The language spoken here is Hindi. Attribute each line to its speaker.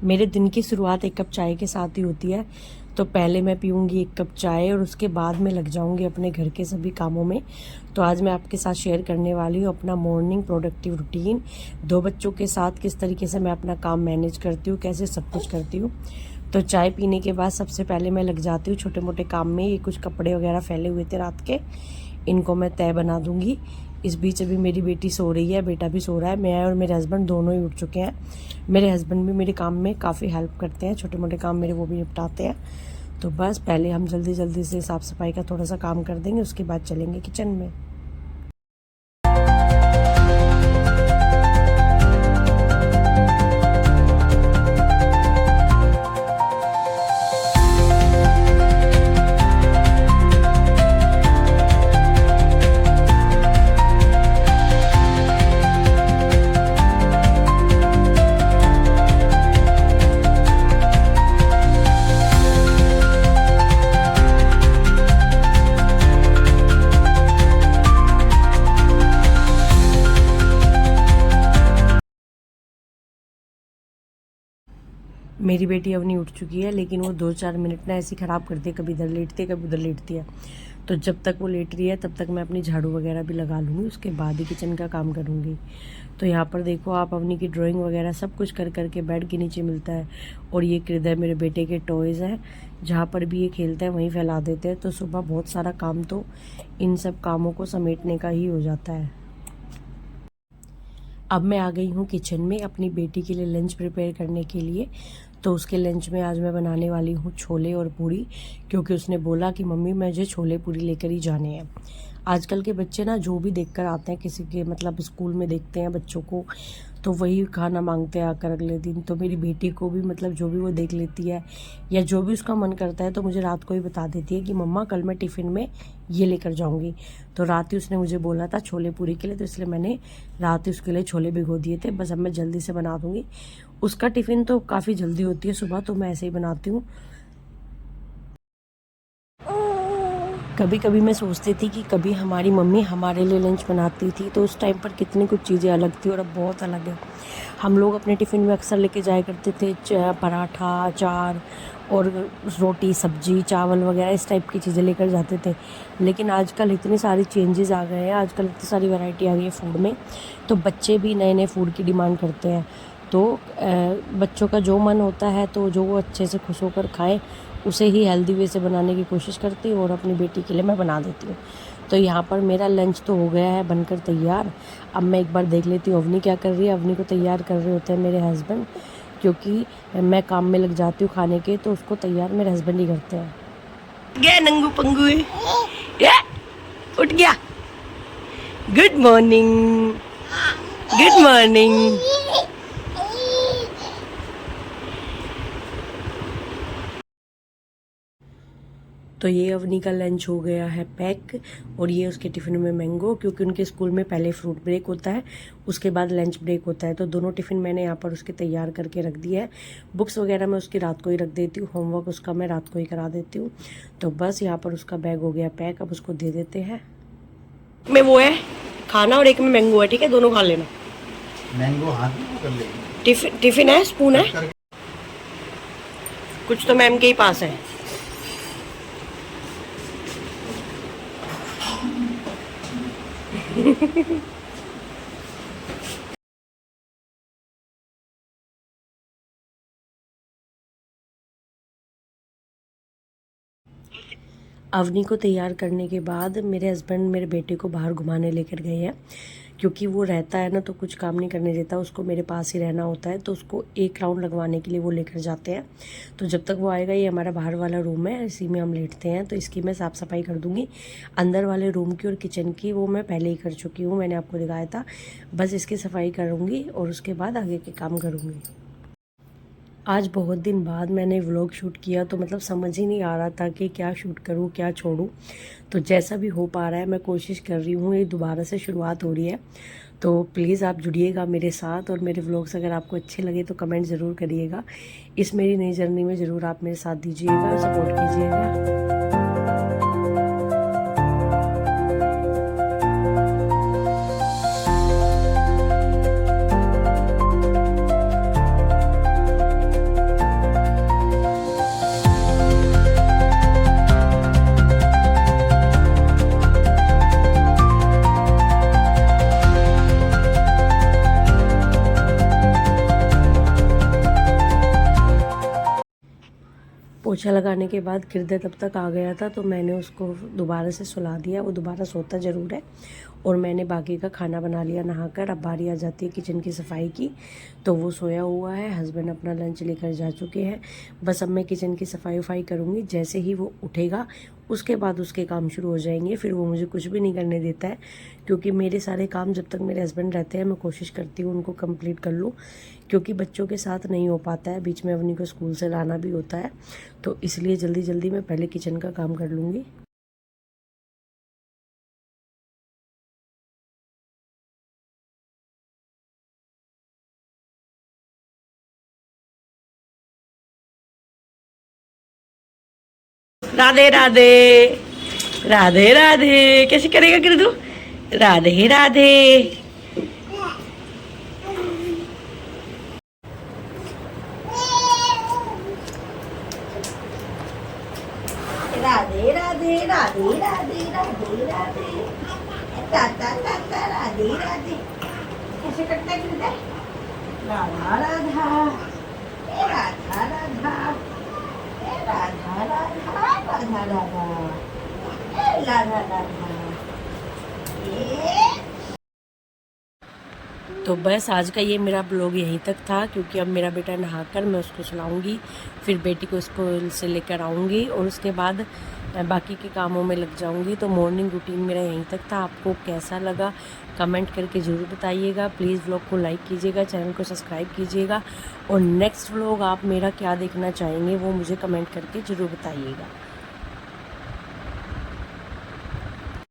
Speaker 1: मेरे दिन की शुरुआत एक कप चाय के साथ ही होती है। तो पहले मैं पीऊँगी एक कप चाय और उसके बाद मैं लग जाऊँगी अपने घर के सभी कामों में। तो आज मैं आपके साथ शेयर करने वाली हूँ अपना मॉर्निंग प्रोडक्टिव रूटीन। 2 बच्चों के साथ किस तरीके से मैं अपना काम मैनेज करती हूँ, कैसे सब कुछ करती हूँ। तो चाय पीने के बाद सबसे पहले मैं लग जाती हूँ छोटे मोटे काम में। ये कुछ कपड़े वगैरह फैले हुए थे रात के, इनको मैं तय बना दूँगी। इस बीच अभी मेरी बेटी सो रही है, बेटा भी सो रहा है। मैं और मेरे हस्बैंड दोनों ही उठ चुके हैं। मेरे हस्बैंड भी मेरे काम में काफ़ी हेल्प करते हैं, छोटे मोटे काम मेरे वो भी निपटाते हैं। तो बस पहले हम जल्दी जल्दी से साफ़ सफाई का थोड़ा सा काम कर देंगे, उसके बाद चलेंगे किचन में। मेरी बेटी अवनी उठ चुकी है, लेकिन वो 2-4 मिनट ना ऐसे ख़राब करती है, कभी इधर लेटती है कभी उधर लेटती है। तो जब तक वो लेट रही है तब तक मैं अपनी झाड़ू वगैरह भी लगा लूँगी, उसके बाद ही किचन का काम करूँगी। तो यहाँ पर देखो आप, अवनी की ड्राइंग वगैरह सब कुछ कर करके बेड के नीचे मिलता है। और ये किधर मेरे बेटे के टॉयज़ हैं, जहाँ पर भी ये खेलते हैं वहीं फैला देते हैं। तो सुबह बहुत सारा काम तो इन सब कामों को समेटने का ही हो जाता है। अब मैं आ गई हूँ किचन में अपनी बेटी के लिए लंच प्रिपेयर करने के लिए। तो उसके लंच में आज मैं बनाने वाली हूँ छोले और पूरी, क्योंकि उसने बोला कि मम्मी मुझे छोले पूरी लेकर ही जाने हैं। आजकल के बच्चे ना जो भी देखकर आते हैं, किसी के मतलब स्कूल में देखते हैं बच्चों को, तो वही खाना मांगते हैं आकर अगले दिन। तो मेरी बेटी को भी मतलब जो भी वो देख लेती है या जो भी उसका मन करता है, तो मुझे रात को ही बता देती है कि मम्मा कल मैं टिफ़िन में ये लेकर जाऊंगी। तो रात ही उसने मुझे बोला था छोले पूरी के लिए, तो इसलिए मैंने रात ही उसके लिए छोले भिगो दिए थे। बस अब मैं जल्दी से बना दूंगी। उसका टिफ़िन तो काफ़ी जल्दी होती है सुबह, तो मैं ऐसे ही बनाती हूँ। कभी कभी मैं सोचती थी कि कभी हमारी मम्मी हमारे लिए लंच बनाती थी, तो उस टाइम पर कितनी कुछ चीज़ें अलग थी और अब बहुत अलग है। हम लोग अपने टिफ़िन में अक्सर लेके जाया करते थे पराठा, अचार और रोटी, सब्जी, चावल वगैरह इस टाइप की चीज़ें लेकर जाते थे। लेकिन आजकल इतनी सारी चेंजेस आ गए हैं, आजकल इतनी सारी वैरायटी आ गई है फूड में, तो बच्चे भी नए नए फूड की डिमांड करते हैं। तो बच्चों का जो मन होता है, तो जो वो अच्छे से खुश होकर खाएं, उसे ही हेल्दी वे से बनाने की कोशिश करती हूँ और अपनी बेटी के लिए मैं बना देती हूँ। तो यहाँ पर मेरा लंच तो हो गया है बनकर तैयार। अब मैं एक बार देख लेती हूँ अवनी क्या कर रही है। अवनी को तैयार कर रहे होते हैं मेरे हस्बैंड, क्योंकि मैं काम में लग जाती हूँ खाने के, तो उसको तैयार मेरे हस्बैंड ही करते हैं। गया नंगू पंगू उठ गया। Good morning, good morning. तो ये अवनी का लंच हो गया है पैक, और ये उसके टिफ़िन में मैंगो, क्योंकि उनके स्कूल में पहले फ्रूट ब्रेक होता है, उसके बाद लंच ब्रेक होता है। तो दोनों टिफ़िन मैंने यहाँ पर उसके तैयार करके रख दिया है। बुक्स वगैरह मैं उसकी रात को ही रख देती हूँ, होमवर्क उसका मैं रात को ही करा देती हूँ। तो बस यहाँ पर उसका बैग हो गया पैक, अब उसको दे देते हैं। में वो है खाना और एक में मैंगो है, ठीक है, दोनों खा लेना।
Speaker 2: मैंगो हाथ में कर लेंगे।
Speaker 1: टिफ़िन है, स्पून है, कुछ तो मैम के ही पास है। अवनी को तैयार करने के बाद मेरे हस्बैंड मेरे बेटे को बाहर घुमाने लेकर गए हैं, क्योंकि वो रहता है ना तो कुछ काम नहीं करने देता, उसको मेरे पास ही रहना होता है। तो उसको एक राउंड लगवाने के लिए वो लेकर जाते हैं। तो जब तक वो आएगा, ये हमारा बाहर वाला रूम है, इसी में हम लेटते हैं। तो इसकी मैं साफ़ सफाई कर दूँगी। अंदर वाले रूम की और किचन की वो मैं पहले ही कर चुकी हूँ, मैंने आपको दिखाया था। बस इसकी सफाई करूँगी और उसके बाद आगे के काम करूँगी। आज बहुत दिन बाद मैंने व्लॉग शूट किया, तो मतलब समझ ही नहीं आ रहा था कि क्या शूट करूं क्या छोड़ूं। तो जैसा भी हो पा रहा है मैं कोशिश कर रही हूं, ये दोबारा से शुरुआत हो रही है। तो प्लीज़ आप जुड़िएगा मेरे साथ, और मेरे व्लॉग्स अगर आपको अच्छे लगे तो कमेंट ज़रूर करिएगा। इस मेरी नई जर्नी में ज़रूर आप मेरे साथ दीजिएगा, सपोर्ट कीजिएगा। पोछा लगाने के बाद किरदे तब तक आ गया था, तो मैंने उसको दोबारा से सुला दिया। वो दोबारा सोता ज़रूर है। और मैंने बाकी का खाना बना लिया नहाकर। अब बारी आ जाती है किचन की सफाई की। तो वो सोया हुआ है, हस्बैंड अपना लंच लेकर जा चुके हैं। बस अब मैं किचन की सफाई वफाई करूँगी। जैसे ही वो उठेगा उसके बाद उसके काम शुरू हो जाएंगे। फिर वो मुझे कुछ भी नहीं करने देता है, क्योंकि मेरे सारे काम जब तक मेरे हस्बैंड रहते हैं मैं कोशिश करती हूँ उनको कंप्लीट कर लूँ, क्योंकि बच्चों के साथ नहीं हो पाता है। बीच में अवनी को स्कूल से लाना भी होता है, तो इसलिए जल्दी जल्दी मैं पहले किचन का काम कर लूँगी। राधे राधे, राधे राधे। कैसे करेगा किरदू? राधे राधे। राधे राधे, राधे राधे, राधे राधे, ताता ताता, राधे राधे। कैसे करता है किरदा? राधा राधा, ए राधा राधा, ए राधा राधा, राधा राधा, ए राधा राधा, ए। तो बस आज का ये मेरा ब्लॉग यहीं तक था, क्योंकि अब मेरा बेटा नहाकर मैं उसको सुलाऊंगी, फिर बेटी को स्कूल से लेकर आऊँगी और उसके बाद बाकी के कामों में लग जाऊंगी। तो मॉर्निंग रूटीन मेरा यहीं तक था। आपको कैसा लगा कमेंट करके ज़रूर बताइएगा। प्लीज़ व्लॉग को लाइक कीजिएगा, चैनल को सब्सक्राइब कीजिएगा, और नेक्स्ट व्लॉग आप मेरा क्या देखना चाहेंगे वो मुझे कमेंट करके ज़रूर बताइएगा।